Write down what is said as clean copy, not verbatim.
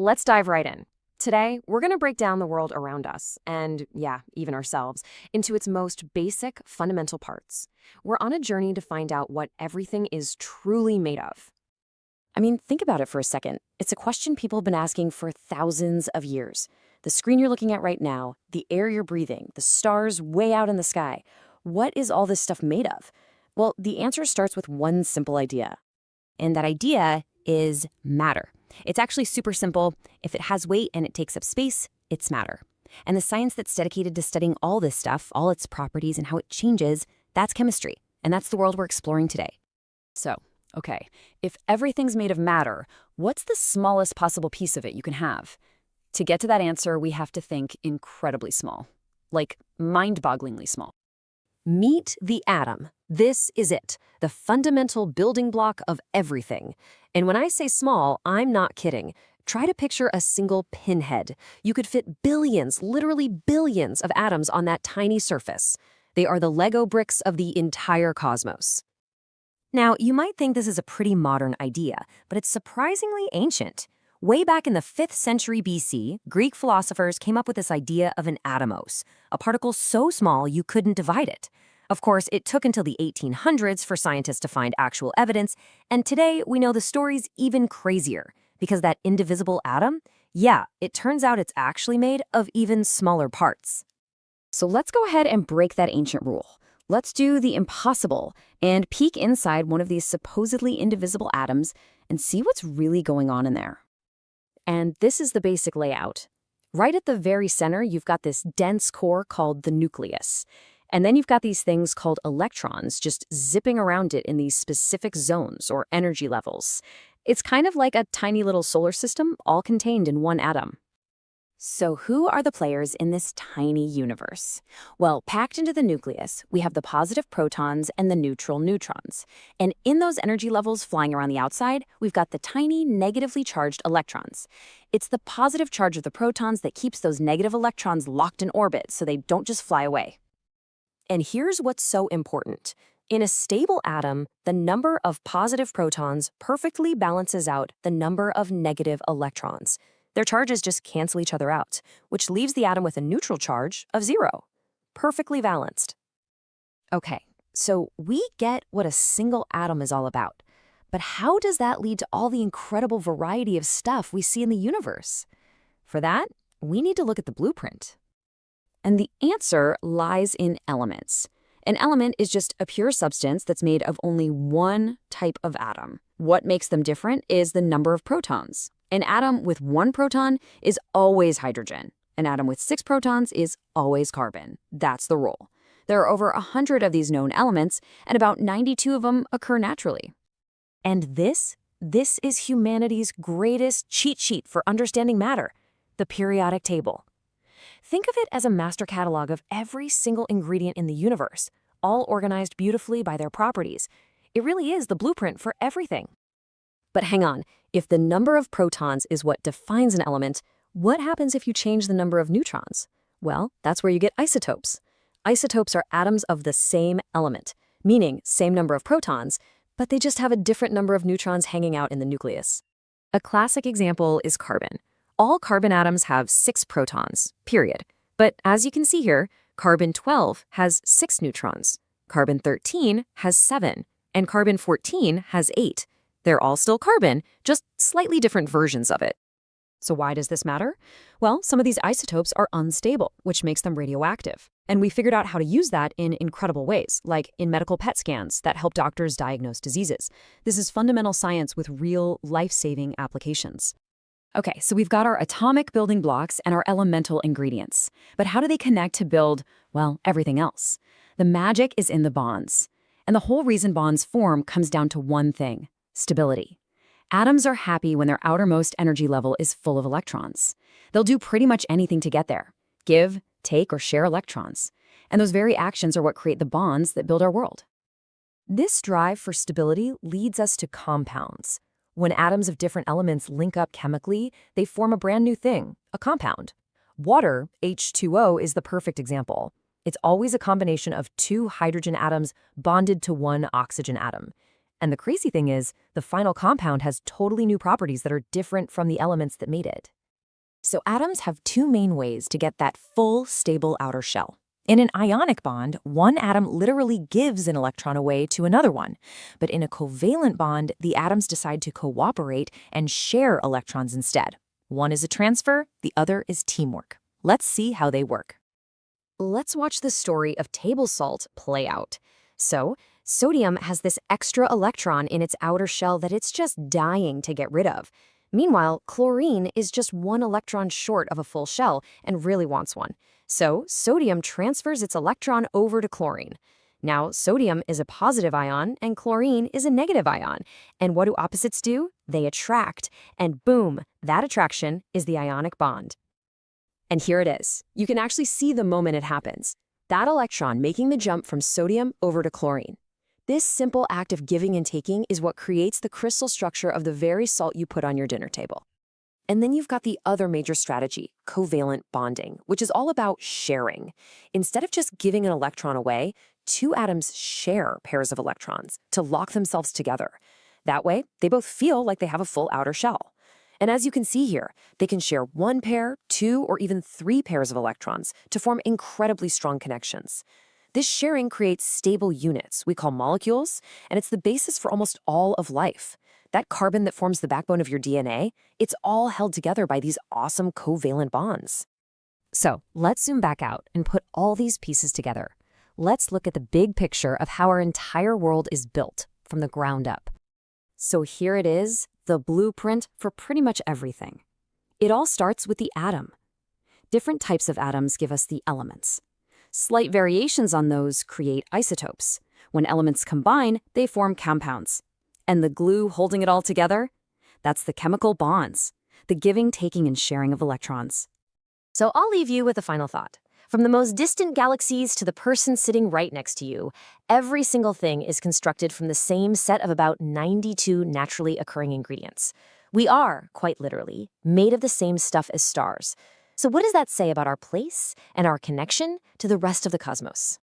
let's dive right in. Today, we're going to break down the world around us, and yeah, even ourselves, into its most basic, fundamental parts. We're on a journey to find out what everything is truly made of. I mean, think about it for a second. It's a question people have been asking for thousands of years. The screen you're looking at right now, the air you're breathing, the stars way out in the sky. What is all this stuff made of? Well, the answer starts with one simple idea. And that idea is matter. It's actually super simple. If it has weight and it takes up space, it's matter. And the science that's dedicated to studying all this stuff, all its properties and how it changes, that's chemistry. And that's the world we're exploring today. So, okay, if everything's made of matter, what's the smallest possible piece of it you can have? To get to that answer, we have to think incredibly small, like mind-bogglingly small. Meet the atom. This is it, the fundamental building block of everything. And when I say small, I'm not kidding. Try to picture a single pinhead. You could fit billions, literally billions of atoms on that tiny surface. They are the Lego bricks of the entire cosmos. Now, you might think this is a pretty modern idea, but it's surprisingly ancient. Way back in the 5th century BC, Greek philosophers came up with this idea of an atomos, a particle so small you couldn't divide it. Of course, it took until the 1800s for scientists to find actual evidence, and today we know the story's even crazier, because that indivisible atom, yeah, it turns out it's actually made of even smaller parts. So let's go ahead and break that ancient rule. Let's do the impossible and peek inside one of these supposedly indivisible atoms and see what's really going on in there. And this is the basic layout. Right at the very center, you've got this dense core called the nucleus. And then you've got these things called electrons just zipping around it in these specific zones or energy levels. It's kind of like a tiny little solar system all contained in one atom. So who are the players in this tiny universe? Well, packed into the nucleus, we have the positive protons and the neutral neutrons. And in those energy levels flying around the outside, we've got the tiny negatively charged electrons. It's the positive charge of the protons that keeps those negative electrons locked in orbit so they don't just fly away. And here's what's so important. In a stable atom, the number of positive protons perfectly balances out the number of negative electrons. Their charges just cancel each other out, which leaves the atom with a neutral charge of 0. Perfectly balanced. Okay, so we get what a single atom is all about. But how does that lead to all the incredible variety of stuff we see in the universe? For that, we need to look at the blueprint. And the answer lies in elements. An element is just a pure substance that's made of only one type of atom. What makes them different is the number of protons. An atom with 1 proton is always hydrogen. An atom with 6 protons is always carbon. That's the rule. There are over 100 of these known elements, and about 92 of them occur naturally. And this is humanity's greatest cheat sheet for understanding matter, the periodic table. Think of it as a master catalog of every single ingredient in the universe, all organized beautifully by their properties. It really is the blueprint for everything. But hang on, if the number of protons is what defines an element, what happens if you change the number of neutrons? Well, that's where you get isotopes. Isotopes are atoms of the same element, meaning same number of protons, but they just have a different number of neutrons hanging out in the nucleus. A classic example is carbon. All carbon atoms have 6 protons, period. But as you can see here, carbon-12 has 6 neutrons, carbon-13 has 7, and carbon-14 has 8. They're all still carbon, just slightly different versions of it. So why does this matter? Well, some of these isotopes are unstable, which makes them radioactive. And we figured out how to use that in incredible ways, like in medical PET scans that help doctors diagnose diseases. This is fundamental science with real life-saving applications. Okay, so we've got our atomic building blocks and our elemental ingredients. But how do they connect to build, well, everything else? The magic is in the bonds. And the whole reason bonds form comes down to one thing: stability. Atoms are happy when their outermost energy level is full of electrons. They'll do pretty much anything to get there: give, take, or share electrons. And those very actions are what create the bonds that build our world. This drive for stability leads us to compounds. When atoms of different elements link up chemically, they form a brand new thing, a compound. Water, H2O, is the perfect example. It's always a combination of 2 hydrogen atoms bonded to 1 oxygen atom. And the crazy thing is, the final compound has totally new properties that are different from the elements that made it. So atoms have two main ways to get that full, stable outer shell. In an ionic bond, one atom literally gives an electron away to another one. But in a covalent bond, the atoms decide to cooperate and share electrons instead. One is a transfer, the other is teamwork. Let's see how they work. Let's watch the story of table salt play out. So, sodium has this extra electron in its outer shell that it's just dying to get rid of. Meanwhile, chlorine is just one electron short of a full shell and really wants one. So, sodium transfers its electron over to chlorine. Now, sodium is a positive ion and chlorine is a negative ion. And what do opposites do? They attract. And boom, that attraction is the ionic bond. And here it is. You can actually see the moment it happens. That electron making the jump from sodium over to chlorine. This simple act of giving and taking is what creates the crystal structure of the very salt you put on your dinner table. And then you've got the other major strategy, covalent bonding, which is all about sharing. Instead of just giving an electron away, two atoms share pairs of electrons to lock themselves together. That way, they both feel like they have a full outer shell. And as you can see here, they can share one pair, two, or even three pairs of electrons to form incredibly strong connections. This sharing creates stable units we call molecules, and it's the basis for almost all of life. That carbon that forms the backbone of your DNA, it's all held together by these awesome covalent bonds. So let's zoom back out and put all these pieces together. Let's look at the big picture of how our entire world is built from the ground up. So here it is, the blueprint for pretty much everything. It all starts with the atom. Different types of atoms give us the elements. Slight variations on those create isotopes. When elements combine, they form compounds. And the glue holding it all together? That's the chemical bonds, the giving, taking, and sharing of electrons. So I'll leave you with a final thought. From the most distant galaxies to the person sitting right next to you, every single thing is constructed from the same set of about 92 naturally occurring ingredients. We are, quite literally, made of the same stuff as stars. So what does that say about our place and our connection to the rest of the cosmos?